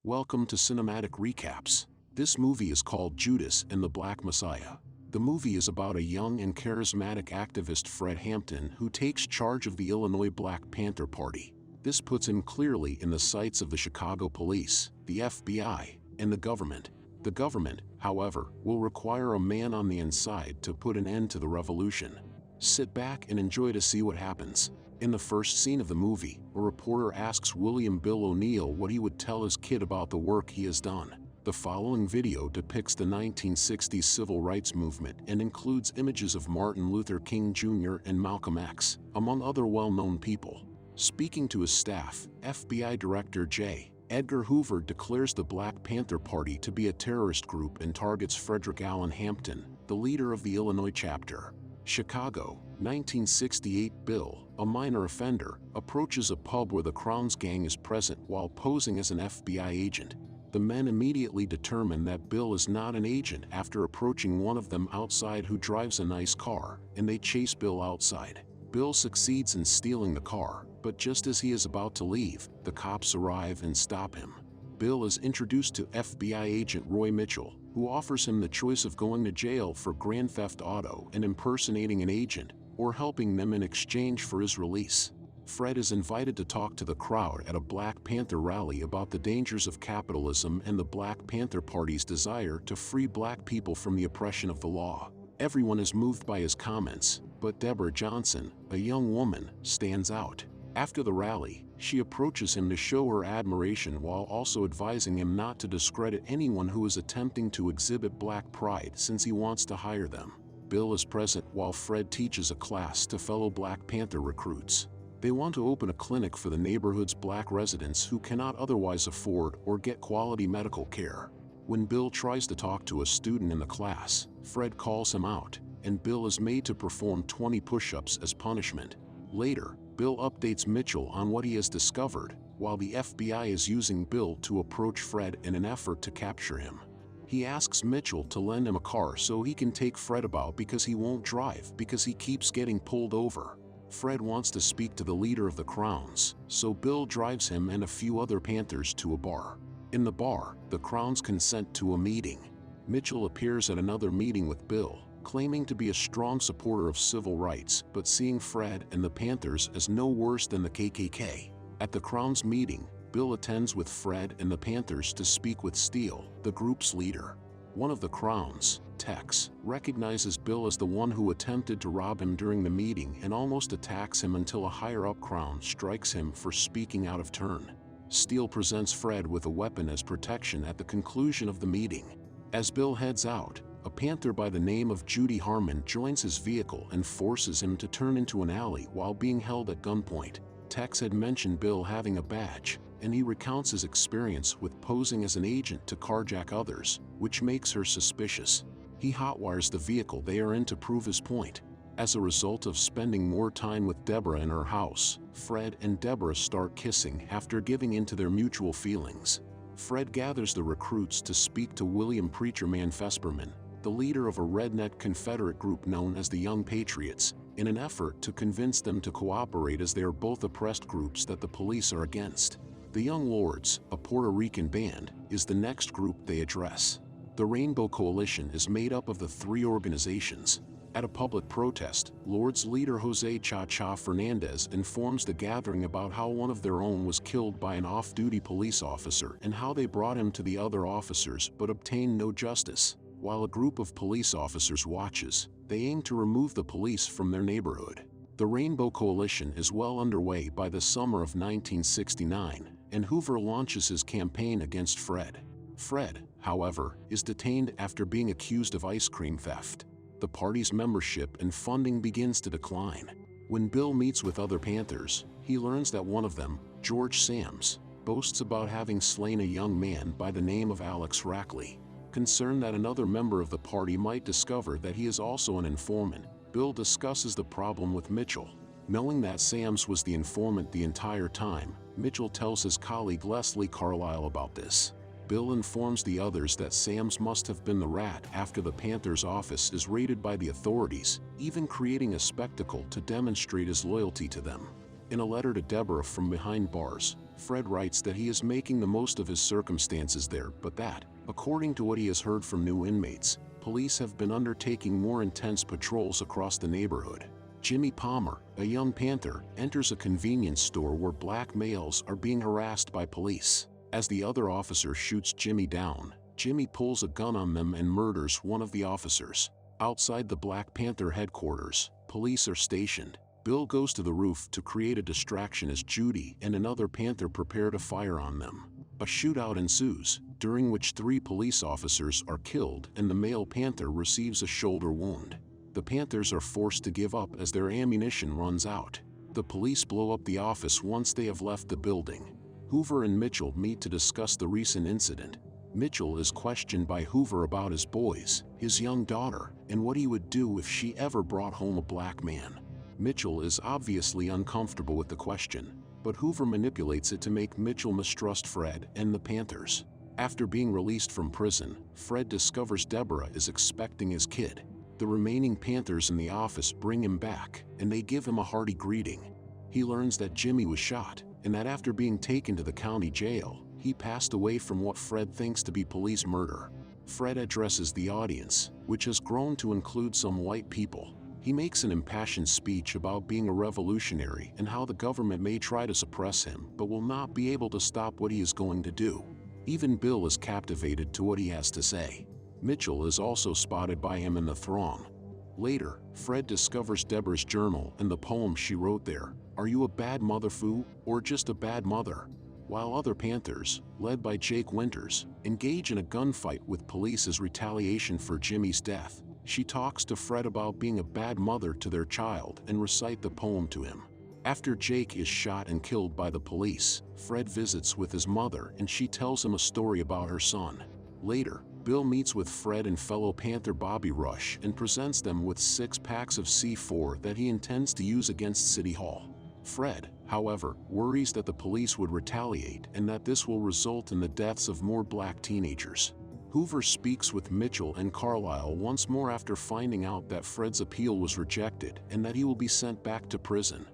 Welcome to Cinematic Recaps. This movie is called Judas and the Black Messiah. The movie is about a young and charismatic activist, Fred Hampton, who takes charge of the Illinois Black Panther Party. This puts him clearly in the sights of the Chicago police, the FBI, and the government. The government, however, will require a man on the inside to put an end to the revolution. Sit back and enjoy to see what happens. In the first scene of the movie, a reporter asks William Bill O'Neill what he would tell his kid about the work he has done. The following video depicts the 1960s civil rights movement and includes images of Martin Luther King Jr. and Malcolm X, among other well-known people. Speaking to his staff, FBI Director J. Edgar Hoover declares the Black Panther Party to be a terrorist group and targets Frederick Allen Hampton, the leader of the Illinois chapter. Chicago, 1968. Bill, a minor offender, approaches a pub where the Crown's gang is present while posing as an FBI agent. The men immediately determine that Bill is not an agent after approaching one of them outside who drives a nice car, and they chase Bill outside. Bill succeeds in stealing the car, but just as he is about to leave, the cops arrive and stop him. Bill is introduced to FBI agent Roy Mitchell, who offers him the choice of going to jail for grand theft auto and impersonating an agent, or helping them in exchange for his release. Fred is invited to talk to the crowd at a Black Panther rally about the dangers of capitalism and the Black Panther Party's desire to free black people from the oppression of the law. Everyone is moved by his comments, but Deborah Johnson, a young woman, stands out. After the rally, she approaches him to show her admiration while also advising him not to discredit anyone who is attempting to exhibit black pride since he wants to hire them. Bill is present while Fred teaches a class to fellow Black Panther recruits. They want to open a clinic for the neighborhood's black residents who cannot otherwise afford or get quality medical care. When Bill tries to talk to a student in the class, Fred calls him out, and Bill is made to perform 20 push-ups as punishment. Later, Bill updates Mitchell on what he has discovered, while the FBI is using Bill to approach Fred in an effort to capture him. He asks Mitchell to lend him a car so he can take Fred about because he won't drive because he keeps getting pulled over. Fred wants to speak to the leader of the Crowns, so Bill drives him and a few other Panthers to a bar. In the bar, the Crowns consent to a meeting. Mitchell appears at another meeting with Bill, claiming to be a strong supporter of civil rights but seeing Fred and the Panthers as no worse than the KKK. At the Crown's meeting, Bill attends with Fred and the Panthers to speak with Steele, the group's leader. One of the Crowns, Tex, recognizes Bill as the one who attempted to rob him during the meeting and almost attacks him until a higher-up Crown strikes him for speaking out of turn. Steele presents Fred with a weapon as protection at the conclusion of the meeting. As Bill heads out, a Panther by the name of Judy Harmon joins his vehicle and forces him to turn into an alley while being held at gunpoint. Tex had mentioned Bill having a badge, and he recounts his experience with posing as an agent to carjack others, which makes her suspicious. He hotwires the vehicle they are in to prove his point. As a result of spending more time with Deborah in her house, Fred and Deborah start kissing after giving in to their mutual feelings. Fred gathers the recruits to speak to William Preacher Man Fesperman, the leader of a redneck Confederate group known as the Young Patriots, in an effort to convince them to cooperate as they are both oppressed groups that the police are against. The Young Lords, a Puerto Rican band, is the next group they address. The Rainbow Coalition is made up of the three organizations. At a public protest, Lords leader Jose Cha-Cha Fernandez informs the gathering about how one of their own was killed by an off-duty police officer and how they brought him to the other officers but obtained no justice. While a group of police officers watches, they aim to remove the police from their neighborhood. The Rainbow Coalition is well underway by the summer of 1969, and Hoover launches his campaign against Fred. Fred, however, is detained after being accused of ice cream theft. The party's membership and funding begins to decline. When Bill meets with other Panthers, he learns that one of them, George Sams, boasts about having slain a young man by the name of Alex Rackley. Concerned that another member of the party might discover that he is also an informant, Bill discusses the problem with Mitchell. Knowing that Sams was the informant the entire time, Mitchell tells his colleague Leslie Carlisle about this. Bill informs the others that Sams must have been the rat after the Panther's office is raided by the authorities, even creating a spectacle to demonstrate his loyalty to them. In a letter to Deborah from behind bars, Fred writes that he is making the most of his circumstances there, but that, according to what he has heard from new inmates, police have been undertaking more intense patrols across the neighborhood. Jimmy Palmer, a young Panther, enters a convenience store where black males are being harassed by police. As the other officer shoots Jimmy down, Jimmy pulls a gun on them and murders one of the officers. Outside the Black Panther headquarters, police are stationed. Bill goes to the roof to create a distraction as Judy and another Panther prepare to fire on them. A shootout ensues, during which 3 police officers are killed and the male Panther receives a shoulder wound. The Panthers are forced to give up as their ammunition runs out. The police blow up the office once they have left the building. Hoover and Mitchell meet to discuss the recent incident. Mitchell is questioned by Hoover about his boys, his young daughter, and what he would do if she ever brought home a black man. Mitchell is obviously uncomfortable with the question, but Hoover manipulates it to make Mitchell mistrust Fred and the Panthers. After being released from prison, Fred discovers Deborah is expecting his kid. The remaining Panthers in the office bring him back, and they give him a hearty greeting. He learns that Jimmy was shot, and that after being taken to the county jail, he passed away from what Fred thinks to be police murder. Fred addresses the audience, which has grown to include some white people. He makes an impassioned speech about being a revolutionary and how the government may try to suppress him but will not be able to stop what he is going to do. Even Bill is captivated to what he has to say. Mitchell is also spotted by him in the throng. Later, Fred discovers Deborah's journal and the poem she wrote there. Are you a bad mother, foo, or just a bad mother? While other Panthers, led by Jake Winters, engage in a gunfight with police as retaliation for Jimmy's death, she talks to Fred about being a bad mother to their child and recite the poem to him. After Jake is shot and killed by the police, Fred visits with his mother and she tells him a story about her son. Later, Bill meets with Fred and fellow Panther Bobby Rush and presents them with 6 packs of C4 that he intends to use against City Hall. Fred, however, worries that the police would retaliate and that this will result in the deaths of more black teenagers. Hoover speaks with Mitchell and Carlisle once more after finding out that Fred's appeal was rejected and that he will be sent back to prison.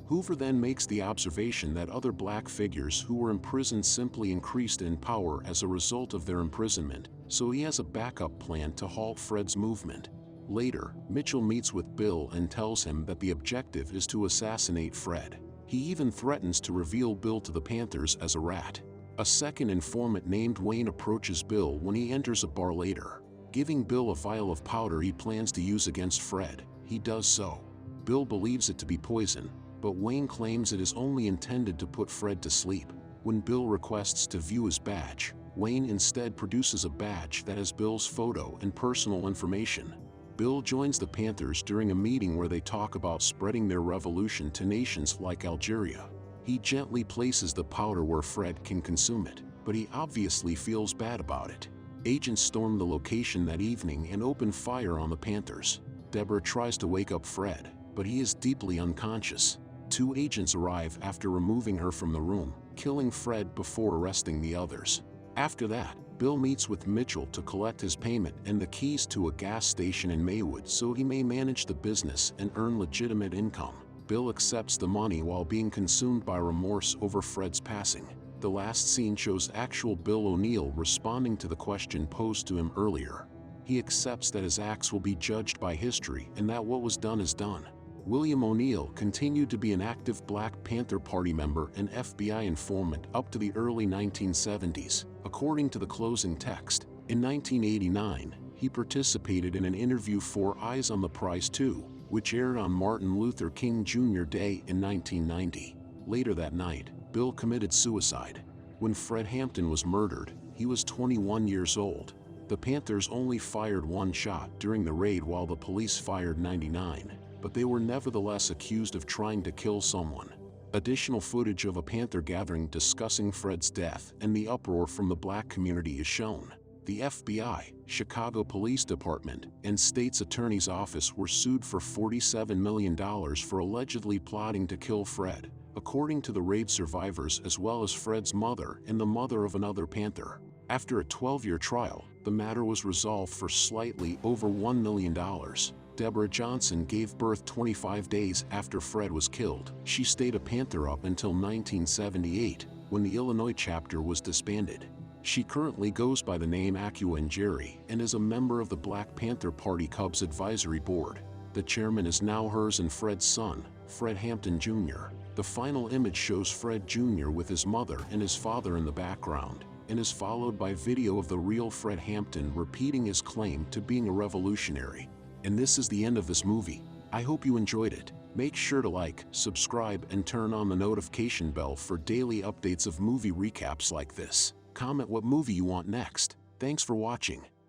Hoover then makes the observation that other black figures who were imprisoned simply increased in power as a result of their imprisonment, so he has a backup plan to halt Fred's movement. Later, Mitchell meets with Bill and tells him that the objective is to assassinate Fred. He even threatens to reveal Bill to the Panthers as a rat. A second informant named Wayne approaches Bill when he enters a bar later. Giving Bill a vial of powder he plans to use against Fred, he does so. Bill believes it to be poison, but Wayne claims it is only intended to put Fred to sleep. When Bill requests to view his badge, Wayne instead produces a badge that has Bill's photo and personal information. Bill joins the Panthers during a meeting where they talk about spreading their revolution to nations like Algeria. He gently places the powder where Fred can consume it, but he obviously feels bad about it. Agents storm the location that evening and open fire on the Panthers. Deborah tries to wake up Fred, but he is deeply unconscious. 2 agents arrive after removing her from the room, killing Fred before arresting the others. After that, Bill meets with Mitchell to collect his payment and the keys to a gas station in Maywood so he may manage the business and earn legitimate income. Bill accepts the money while being consumed by remorse over Fred's passing. The last scene shows actual Bill O'Neill responding to the question posed to him earlier. He accepts that his acts will be judged by history and that what was done is done. William O'Neill continued to be an active Black Panther Party member and FBI informant up to the early 1970s. According to the closing text, in 1989, he participated in an interview for Eyes on the Prize 2, which aired on Martin Luther King Jr. Day in 1990. Later that night, Bill committed suicide. When Fred Hampton was murdered, he was 21 years old. The Panthers only fired 1 shot during the raid while the police fired 99. But they were nevertheless accused of trying to kill someone. Additional footage of a Panther gathering discussing Fred's death and the uproar from the black community is shown. The FBI, Chicago Police Department, and State's Attorney's Office were sued for $47 million for allegedly plotting to kill Fred, according to the raid survivors as well as Fred's mother and the mother of another Panther. After a 12-year trial, the matter was resolved for slightly over $1 million. Deborah Johnson gave birth 25 days after Fred was killed. She stayed a Panther up until 1978. when the Illinois chapter was disbanded. She currently goes by the name Aqua and Jerry and is a member of the Black Panther Party Cubs Advisory Board. The chairman is now hers and Fred's son, Fred Hampton Jr. The final image shows Fred Jr. with his mother and his father in the background, and is followed by video of the real Fred Hampton repeating his claim to being a revolutionary. And this is the end of this movie. I hope you enjoyed it. Make sure to like, subscribe, and turn on the notification bell for daily updates of movie recaps like this. Comment what movie you want next. Thanks for watching.